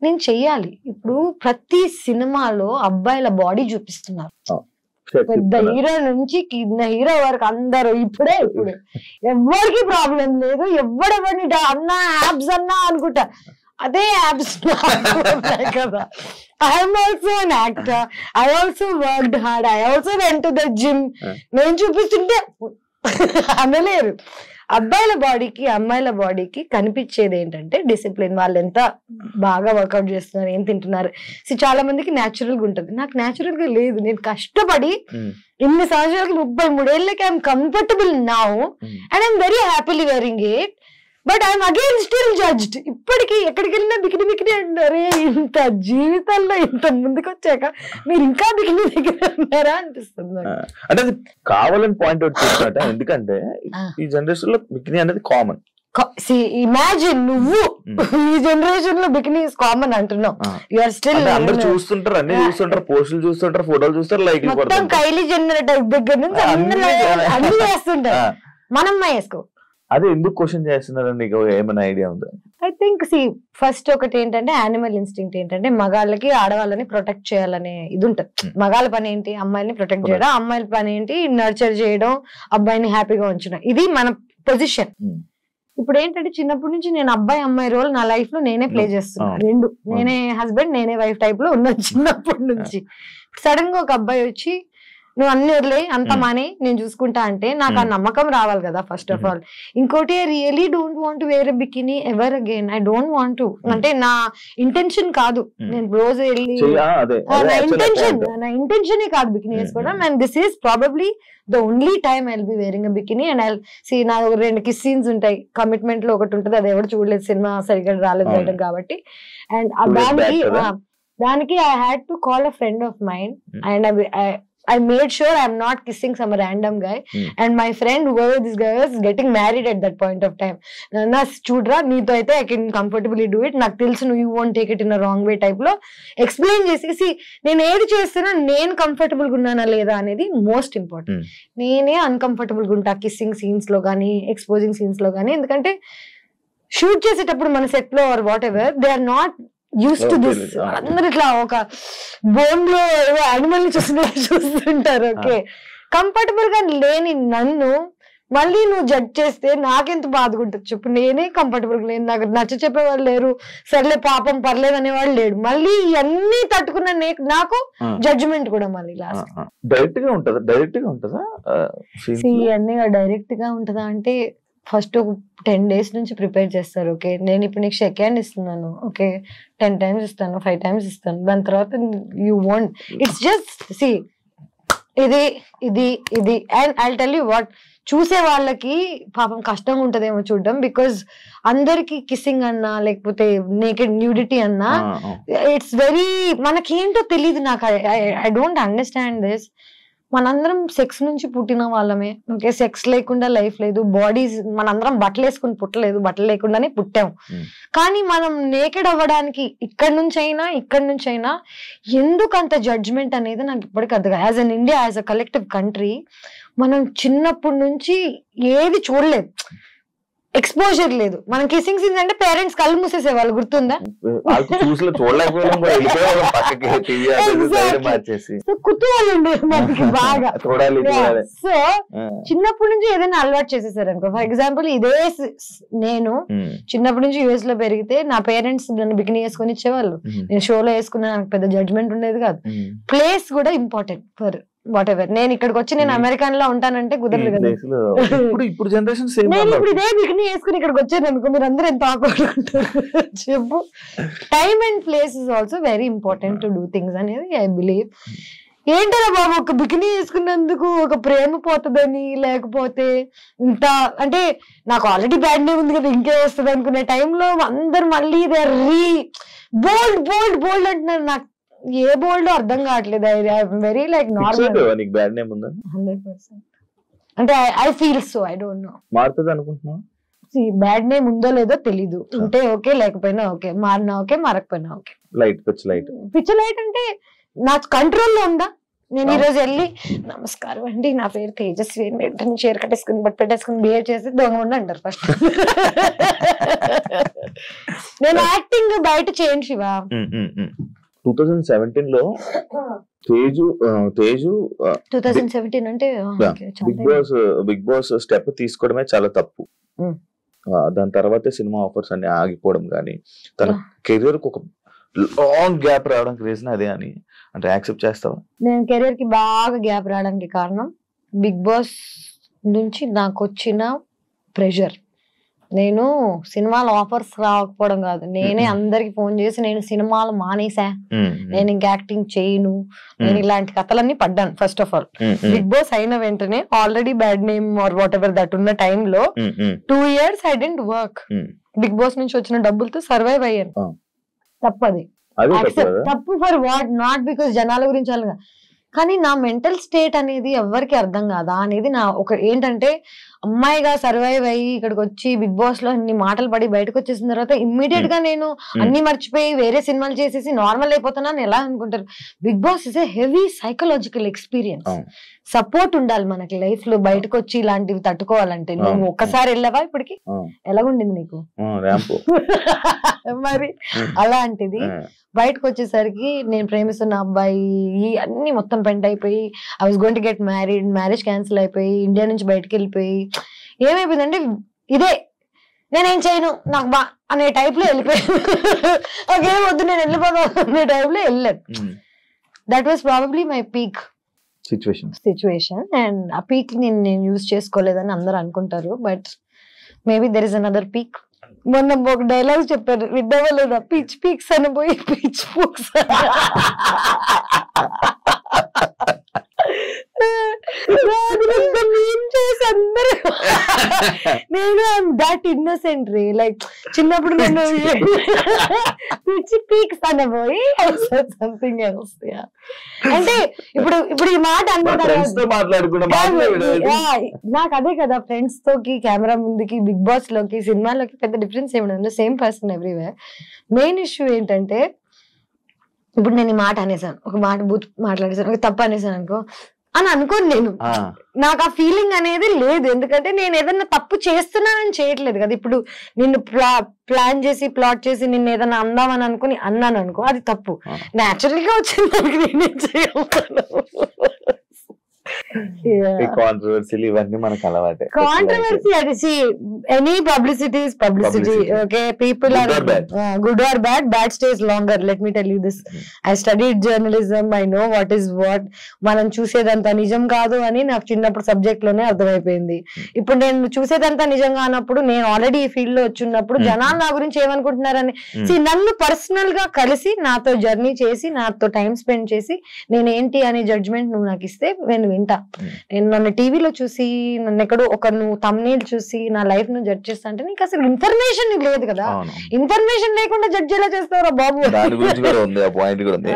నేను చెయ్యాలి. ఇప్పుడు ప్రతి సినిమాలో అబ్బాయిల బాడీ చూపిస్తున్నారు, పెద్ద హీరో నుంచి కింద హీరో వరకు అందరూ. ఇప్పుడు ఎవరికి ప్రాబ్లం లేదు, ఎవడెవరిని అన్నా యాబ్స్ అన్నా అనుకుంటా. అదే యాబ్స్ కదా. I'm also an actor, I also worked hard, I also went to the gym. నేను చూపిస్తుంటే అనలేరు. అబ్బాయిల బాడీకి అమ్మాయిల బాడీకి కనిపించేది ఏంటంటే డిసిప్లిన్. వాళ్ళు ఎంత బాగా వర్కౌట్ చేస్తున్నారు, ఏం తింటున్నారు. సో చాలా మందికి న్యాచురల్ గా ఉంటుంది, నాకు న్యాచురల్ గా లేదు. నేను కష్టపడి ఇన్ని సంవత్సరాలకి 33 ఏళ్ళకి I'm comfortable now and I'm very happily wearing it. But I'm again still judged. ఇప్పటికీ ఎక్కడికి వెళ్ళినా బికినీ బికినీ అంటారే. ఇంత జీవితంలో ఇంత ముందుకు వచ్చాక మీరు ఇంకా బికినీ దగ్గర ఉన్నారా అనిపిస్తుంది. అంటే అది కావాలని పాయింట్ అవుట్ చేసినట్ట. ఎందుకంటే ఈ జనరేషన్ లో బికినీ అనేది కామన్. ఇమాజిన్ నువ్వు ఈ జనరేషన్ లో బికినీ ఇస్ కామన్ అంటున్నావు. యూఆర్ స్టిల్ అందరూ చూస్తుంటారు, అన్ని చూస్తుంటారు, పోస్టులు చూస్తుంటారు, ఫోటోలు చూస్తారు, లైక్ మొత్తం కైలీ జెన్నర్ దగ్గర నుంచి అన్ని వేస్తుంటారు. మనం వేసుకో. అదే ఎందుకు క్వశ్చన్ చేస్తున్నారు, నీకు ఏమైనా ఐడియా ఉందా? ఐ థింక్ ఫస్ట్ ఒకటి ఏంటంటే యానిమల్ ఇన్స్టింక్ట్ ఏంటంటే మగాళ్ళకి ఆడవాళ్ళని ప్రొటెక్ట్ చేయాలనే ఇది ఉంటది. మగాళ్ళ పని ఏంటి, అమ్మాయిని ప్రొటెక్ట్ చేయడం, అమ్మాయిల పని ఏంటి నర్చర్ చేయడం, అబ్బాయిని హ్యాపీగా ఉంచడం. ఇది మన పొజిషన్. ఇప్పుడు ఏంటంటే చిన్నప్పటి నుంచి నేను అబ్బాయి అమ్మాయి రోల్ నా లైఫ్ లో నేనే ప్లే చేస్తున్నా. రెండు, నేనే హస్బెండ్ నేనే వైఫ్ టైప్ లో ఉన్నాను చిన్నప్పటి నుంచి. సడన్ గా ఒక అబ్బాయి వచ్చి నువ్వు అన్ని వదిలే అంత మానే నేను చూసుకుంటా అంటే నాకు ఆ నమ్మకం రావాలి కదా ఫస్ట్ ఆఫ్ ఆల్. ఇంకోటి I really don't want to wear a bikini ever again. I don't want to, అంటే నా ఇంటెన్షన్ కాదు. నేను రోజు వెళ్ళి నా ఇంటెన్షన్ కాదు బికినీ వేసుకోవడం. And this is probably the only time I will be wearing a bikini. And I see నా 2 కిస్ సీన్స్ ఉంటాయి. కమిట్మెంట్ లో ఒకటి ఉంటుంది, అది ఎవరు చూడలేదు, సినిమా సరిగ్గా రాలేదు కాబట్టి. అండ్ దానికి I had to call a friend of mind and I made sure I'm not kissing some random guy. And my friend, whoever this guy was, getting married at that point of time. Na chudra neeto aithe I can comfortably do it. నాకు తెలుసు you won't take it in a wrong way type లో explain చేసి నేను ఏది చేస్తున్నా నేను comfortable గా ఉన్నానా లేదా అనేది మోస్ట్ ఇంపార్టెంట్. నేనే అన్కంఫర్టబుల్ గా ఉంటా కిస్సింగ్ సీన్స్ లో కానీ ఎక్స్పోజింగ్ సీన్స్ లో కానీ. ఎందుకంటే షూట్ చేసేటప్పుడు మన సెట్ లో or whatever they are not used to this. అందరు ఇట్లా ఒక బోన్ లో యానిమల్ ని చూస్తుంటారు. ఓకే, కంఫర్టబుల్ గా లేని నన్ను మళ్ళీ నువ్వు జడ్జ్ చేస్తే నాకెంత బాధగా ఉంటుంది చెప్పు. నేనే కంఫర్టబుల్ లేను, నాకు నచ్చ చెప్పేవాళ్ళు లేరు, సర్లే పాపం పర్లేదు అనేవాళ్ళు లేడు. మళ్ళీ ఇవన్నీ తట్టుకున్న నాకు జడ్జిమెంట్ కూడా మళ్ళీ లాస్ట్. డైరెక్ట్ గా ఉంటదా ఇవన్నీ డైరెక్ట్ గా ఉంటదా అంటే ఫస్ట్ ఒక 10 days నుంచి ప్రిపేర్ చేస్తారు. ఓకే నేను ఇప్పుడు నీకు సెకండ్ ఇస్తున్నాను, ఓకే 10 times ఇస్తాను, 5 times ఇస్తాను, దాని తర్వాత you want it's just see ఇది ఇది ఇది and I tell you what, చూసే వాళ్ళకి పాపం కష్టంగా ఉంటదేమో చూడడం. బికాజ్ అందరికి కిస్సింగ్ అన్నా లేకపోతే నేకెడ్ న్యూడిటీ అన్నా ఇట్స్ వెరీ మనకేంటో తెలియదు. నాకు ఐ డోంట్ అండర్స్టాండ్ దిస్. మనందరం సెక్స్ నుంచి పుట్టిన వాళ్ళమే, ఓకే సెక్స్ లేకుండా లైఫ్ లేదు. బాడీస్ మనందరం బట్టలు వేసుకుని పుట్టలేదు, బట్టలు లేకుండానే పుట్టాం. కానీ మనం నేకెడ్ అవ్వడానికి ఇక్కడ నుంచి అయినా ఎందుకు అంత జడ్జ్మెంట్ అనేది నాకు ఇప్పటికీ అర్థం. As an India, as a collective country మనం చిన్నప్పటి నుంచి ఏది చూడలేదు, ఎక్స్పోజర్ లేదు. మనం కిసింగ్ సీన్స్ అంటే పేరెంట్స్ కళ్ళు మూసేసేవాళ్ళు, గుర్తుందా? కుతూహలం ఉండేది మనకి బాగా. సో చిన్నప్పటి నుంచి ఏదైనా అలవాటు చేసేసారు అనుకో. ఫర్ ఎగ్జాంపుల్ ఇదే నేను చిన్నప్పటి నుంచి యుఎస్ లో పెరిగితే నా పేరెంట్స్ నన్ను బికినీ వేసుకొని ఇచ్చేవాళ్ళు, నేను షోలో వేసుకున్నా, నాకు పెద్ద జడ్జ్మెంట్ ఉండేది కాదు. ప్లేస్ కూడా ఇంపార్టెంట్ ఫర్ వాట్ ఎవర్. నేను ఇక్కడికి వచ్చి నేను అమెరికన్ లో ఉంటానంటే కుదరదు కదా. ఇప్పుడు జనరేషన్ నేను ఇప్పుడు ఇదే బికినీ వేసుకుని ఇక్కడికి వచ్చాను అనుకో, మీరు అందరూ ఎంత ఆక్వర్డ్ ఉంటారు చెప్పు. Time and place is also very important to do things అనేది ఐ బిలీవ్. ఏంటరా బాబు ఒక బికినీ వేసుకున్నందుకు ఒక ప్రేమ పోతుందని, లేకపోతే ఇంత అంటే నాకు ఆల్రెడీ బ్యాడ్ నేమ్ ఉంది కదా ఇంకే వస్తుంది అనుకునే టైంలో అందరు మళ్ళీ దే బోల్డ్ బోల్డ్ బోల్డ్ అంటున్నారు. నాకు ఏ బోల్డ్ అర్థం కావట్లేదు. Very like normal 100%. అంటే I feel so I don't no మారుతుంది అనుకుంటున్నా. బ్యాడ్ నేమ్ ఉందో లేదో తెలీదు, ఉంటే ఓకే లేకపోయినా ఓకే, మారినా ఓకే మారకపోయినా ఓకే. పిచ్చి లైట్ అంటే నా కంట్రోల్లో ఉందా? నేను ఈ రోజు వెళ్ళి నమస్కారం అండి నా పేరు తేజస్వి వెంటనే చీర కట్టేసుకుని బట్ పెట్టేసుకుని బిహేవ్ చేసి దొంగ ఉండి అంటారు ఫస్ట్. నేను యాక్టింగ్ బయట చేయండి శివ. 2017 లో తేజు 2017 అంటే బిగ్ బాస్ స్టెప్ తీసుకోవడమే చాలా తప్పు. దాని తర్వాత సినిమా ఆఫర్స్ అన్ని ఆగిపోవడం కానీ తన కెరీర్ కు ఒక లాంగ్ గ్యాప్ రావడానికి రీజన్ అదే అని అంటే యాక్సెప్ట్ చేస్తావా? నేను కెరీర్ కి బాగా గ్యాప్ రావడానికి కారణం బిగ్ బాస్ నుంచి నాకు వచ్చిన ప్రెషర్. నేను సినిమాలు ఆఫర్స్ రాకపోవడం కాదు, నేనే అందరికి ఫోన్ చేసి నేను సినిమాలు మానేసా, నేను ఇంక యాక్టింగ్ చేయను, నేను ఇలాంటి కథలన్నీ పడ్డాను. First of all Big Boss అయిన వెంటనే already bad name or whatever that ఉన్న టైంలో 2 years I didn't work. Big Boss నుంచి వచ్చిన డబ్బులతో సర్వైవ్ అయ్యాను. తప్పది, తప్పు ఫర్ వాట్, నాట్ బికాస్ జనాల గురించి అలాగా, కానీ నా మెంటల్ స్టేట్ అనేది ఎవరికి అర్థం కాదా అనేది నా ఒక ఏంటంటే, అమ్మాయిగా సర్వైవ్ అయ్యి ఇక్కడికి వచ్చి బిగ్ బాస్ లో అన్ని మాటలు పడి బయటకు వచ్చేసిన తర్వాత ఇమ్మీడియట్ గా నేను అన్ని మర్చిపోయి వేరే సినిమాలు చేసేసి నార్మల్ అయిపోతున్నాను ఎలా అనుకుంటారు? Big Boss is a heavy psychological experience. Support ఉండాలి మనకి లైఫ్ లో బయటకు వచ్చి ఇలాంటివి తట్టుకోవాలంటే. నువ్వు ఒక్కసారి వెళ్ళావా ఇప్పటికి? ఎలాగుండింది నీకు? మరి అలాంటిది బయటకు వచ్చేసరికి నేను ప్రేమిస్తున్న అబ్బాయి అన్ని మొత్తం పెంట్ అయిపోయి, I was going to get married, marriage cancel అయిపోయి ఇండియా నుంచి బయటకు వెళ్ళిపోయి ఏమైపోయిందంటే ఇదే నేనేం చేయను నాకు బా అనే టైప్ లో వెళ్ళిపోయాను. ఓకేం వద్దు నేను వెళ్ళిపోదాం అనే టైప్ లో వెళ్ళాను. That was probably my peak situation. And ఆ పీక్ నేను యూజ్ చేసుకోలేదని అందరూ అనుకుంటారు, but maybe there is another peak. మొన్న ఒక డైలాగ్ చెప్పారు, విద్దావలేదా? పిచ్ పీక్స్ అని పోయి పిచ్ పూక్స్. నేను దాట్ ఇన్నోసెంట్ రీ, లైక్ చిన్నప్పుడు నేను పిచ్ పీక్స్ అని పోయి సంథింగ్ ఎల్స్. అంటే ఇప్పుడు ఈ మాట నాకు అదే కదా, ఫ్రెండ్స్ తోకి కెమెరా ముందుకి బిగ్ బాస్ లోకి సినిమాలోకి పెద్ద డిఫరెన్స్ ఏమి, same person everywhere. Main issue ఏంటంటే ఇప్పుడు నేను ఈ మాట అనేసాను, ఒక మాట బూత్ మాట్లాడేసాను, ఒక తప్పు అనేసాను అనుకో అని అనుకోను నేను. నాకు ఆ ఫీలింగ్ అనేది లేదు, ఎందుకంటే నేను ఏదన్నా తప్పు చేస్తున్నానని చేయట్లేదు కదా. ఇప్పుడు నిన్ను ప్లాన్ చేసి ప్లాట్ చేసి నిన్ను ఏదన్నా అందామని అనుకుని అన్నాను అనుకో, అది తప్పు. న్యాచురల్ గా వచ్చింది దానికి నేనేం చేయగలుగుతాను? ఈ కాంట్రవర్సీలు ఇవన్నీ మనకు అలవాటే. కాంట్రవర్సీ అది any publicity is publicity. Okay, people are good or bad, bad stays longer. Let me tell you this, I studied journalism, I know what is what. మనం చూసేదంతా నిజం కాదు అని నాకు చిన్నప్పుడు సబ్జెక్ట్ లోనే అర్థమైపోయింది. ఇప్పుడు నేను చూసేదంతా నిజంగా అన్నప్పుడు, నేను ఆల్రెడీ ఈ ఫీల్డ్ లో వచ్చినప్పుడు జనాలు నా గురించి ఏమనుకుంటున్నారని నన్ను పర్సనల్ గా కలిసి నాతో జర్నీ చేసి నాతో టైం స్పెండ్ చేసి నేనేంటి అనే జడ్జ్మెంట్ నువ్వు నాకు ఇస్తే నేను వింటా. నేను నన్ను టీవీలో చూసి నన్ను ఎక్కడో ఒక నువ్వు తమ్నేల్ చూసి నా లైఫ్ ను జడ్జ్ చేస్తా అంటే నీకు అసలు ఇన్ఫర్మేషన్ లేదు కదా. ఇన్ఫర్మేషన్ లేకుండా జడ్జ్ ఎలా చేస్తారా బాబు? దాని గురించి కూడా ఉంది, ఆ పాయింట్ కూడా ఉంది.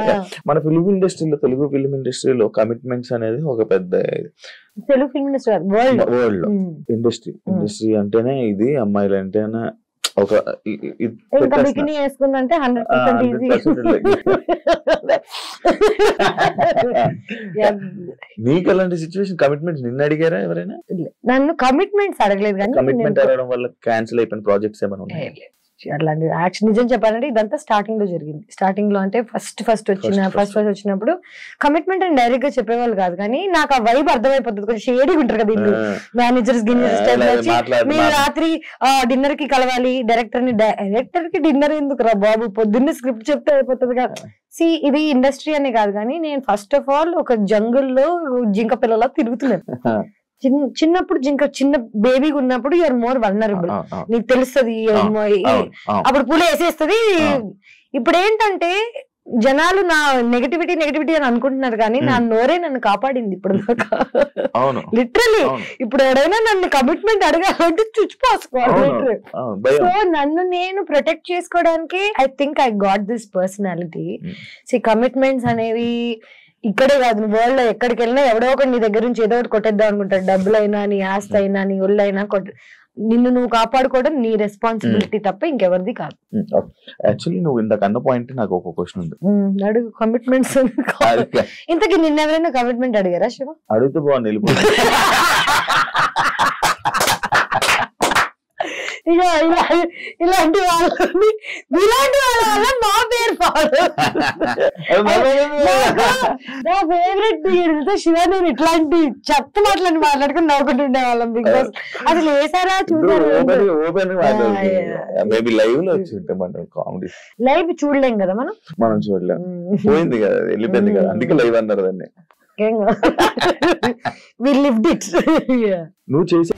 మన ఫిల్మ్ ఇండస్ట్రీలో, తెలుగు ఫిల్మ్ ఇండస్ట్రీలో కమిట్మెంట్స్ అనేది ఒక పెద్ద, తెలుగు ఫిల్మ్ ఇండస్ట్రీ వరల్డ్ లో ఇండస్ట్రీ అంటేనే ఇది, అమ్మాయిలు అంటేనే ఒక బికినీ వేసుకుందంటే 100% నీకు అలాంటి సిచ్యువేషన్ కమిట్మెంట్స్ నిన్ను అడిగారా ఎవరైనా? నన్ను కమిట్మెంట్స్ అడగలేదు, కానీ కమిట్మెంట్ అడగడం వల్ల క్యాన్సిల్ అయిపోయిన ప్రాజెక్ట్స్ ఏమైనా ఉన్నాయి? అట్లాంటి యాక్షన్ నిజం చెప్పాలంటే ఇదంతా స్టార్టింగ్ లో జరిగింది. స్టార్టింగ్ లో అంటే ఫస్ట్ వచ్చినప్పుడు కమిట్మెంట్ అని డైరెక్ట్ గా చెప్పేవాళ్ళు కాదు, కానీ నాకు ఆ వైబ్ అర్థమైపోతుంది. కొంచెం షేడీ ఉంటారు కదా ఇల్లు, మేనేజర్స్ మీరు రాత్రి డిన్నర్ కి కలవాలి, డైరెక్టర్ కి డిన్నర్ ఎందుకు రా బాబు, పొద్దున్నే స్క్రిప్ట్ చెప్తే అయిపోతుంది కదా. ఇది ఇండస్ట్రీ అనే కాదు, కానీ నేను ఫస్ట్ ఆఫ్ ఆల్ ఒక జంగుల్లో జింక పిల్లలా తిరుగుతున్నాను. చిన్నప్పుడు చిన్న బేబీగా ఉన్నప్పుడు యూఆర్ మోర్ వల్నరబుల్, నీకు తెలుస్తుంది, అప్పుడు పూలు వేసేస్తుంది. ఇప్పుడు ఏంటంటే జనాలు నా నెగటివిటీ అని అనుకుంటున్నారు, కానీ నా నోరే నన్ను కాపాడింది ఇప్పుడు దాకా. లిటరలీ ఇప్పుడు ఎవరైనా నన్ను కమిట్మెంట్ అడగాలంటే చుచ్చిపోసుకోవాలి. సో నన్ను నేను ప్రొటెక్ట్ చేసుకోవడానికి I think I got this personality. Commitments అనేవి ఇక్కడే కాదు, వరల్డ్ లో ఎక్కడికి వెళ్ళినా ఎవడో ఒకటి నీ దగ్గర నుంచి ఏదో ఒకటి కొట్టేద్దాం అనుకుంటాడు. డబ్బులైనా, నీ ఆస్తి అయినా, నీ ఒళ్ళైనా నిన్ను నువ్వు కాపాడుకోవడం నీ రెస్పాన్సిబిలిటీ తప్ప ఇంకెవరిది కాదు. యాక్చువల్లీ నువ్వు ఇందాక అన్న పాయింట్ నాకు ఒక క్వశ్చన్ ఉంది, అడుగు. కమిట్మెంట్స్ ఇంతకీ నిన్న ఎవరైనా కమిట్మెంట్ అడిగారా శివ? అడిగితే బాగుంది, వెళ్ళిపోయింది. ఇలాంటి వాళ్ళ మా పేరు నా ఫేవరెట్ శివ. నేను ఇట్లాంటి చెత్త మాటలని మాట్లాడుకుని నవ్వుకుంటుండే వాళ్ళం. బిగ్ బాస్ అసలు వేసారా చూసారు? లైవ్ చూడలేం కదా మనం చూడలేం, పోయింది కదా, వెళ్ళిపోయింది కదా, అందుకే లైవ్ అన్నారు దాన్ని. We lived it. నువ్వు చేసే